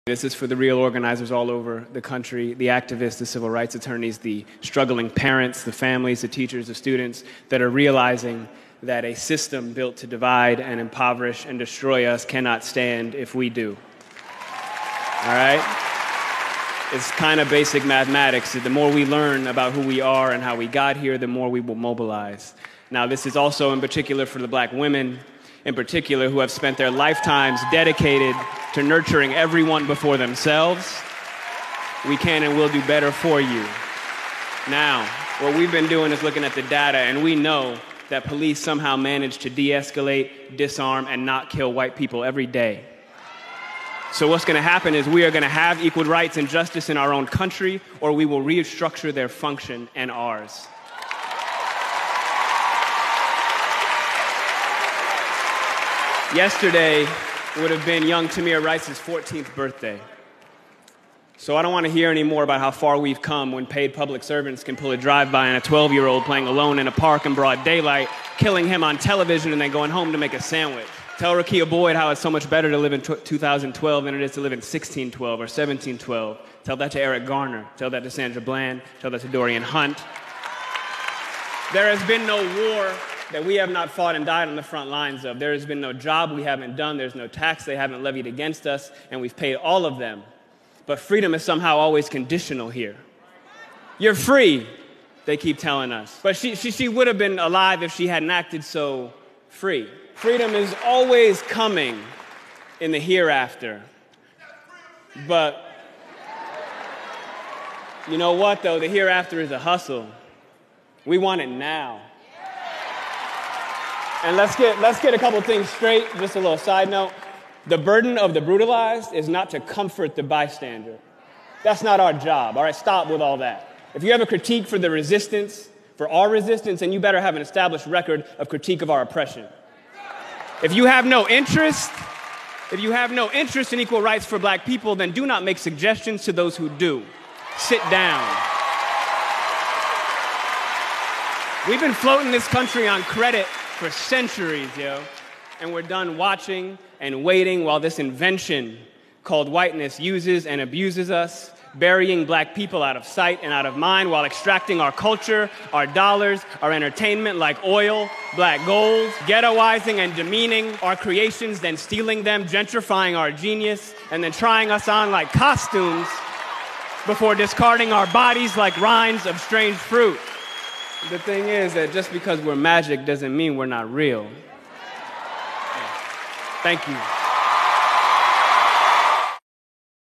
This is for the real organizers all over the country, the activists, the civil rights attorneys, the struggling parents, the families, the teachers, the students that are realizing that a system built to divide and impoverish and destroy us cannot stand if we do. All right? It's kind of basic mathematics. The more we learn about who we are and how we got here, the more we will mobilize. Now, this is also in particular for the black women, in particular, who have spent their lifetimes dedicated to nurturing everyone before themselves. We can and will do better for you. Now, what we've been doing is looking at the data, and we know that police somehow manage to de-escalate, disarm, and not kill white people every day. So what's going to happen is we are going to have equal rights and justice in our own country, or we will restructure their function and ours. Yesterday would have been young Tamir Rice's 14th birthday. So I don't want to hear any more about how far we've come when paid public servants can pull a drive-by on a 12-year-old playing alone in a park in broad daylight, killing him on television and then going home to make a sandwich. Tell Rakia Boyd how it's so much better to live in 2012 than it is to live in 1612 or 1712. Tell that to Eric Garner. Tell that to Sandra Bland. Tell that to Dorian Hunt. There has been no war that we have not fought and died on the front lines of. There has been no job we haven't done. There's no tax they haven't levied against us, and we've paid all of them. But freedom is somehow always conditional here. You're free, they keep telling us. But she would have been alive if she hadn't acted so free. Freedom is always coming in the hereafter. But you know what, though? The hereafter is a hustle. We want it now. And let's get a couple things straight. Just a little side note. The burden of the brutalized is not to comfort the bystander. That's not our job. All right, stop with all that. If you have a critique for the resistance, for our resistance, then you better have an established record of critique of our oppression. If you have no interest in equal rights for black people, then do not make suggestions to those who do. Sit down. We've been floating this country on credit for centuries, yo. And we're done watching and waiting while this invention called whiteness uses and abuses us, burying black people out of sight and out of mind while extracting our culture, our dollars, our entertainment like oil, black gold, ghettoizing and demeaning our creations, then stealing them, gentrifying our genius, and then trying us on like costumes before discarding our bodies like rinds of strange fruit. The thing is that just because we're magic doesn't mean we're not real. Thank you.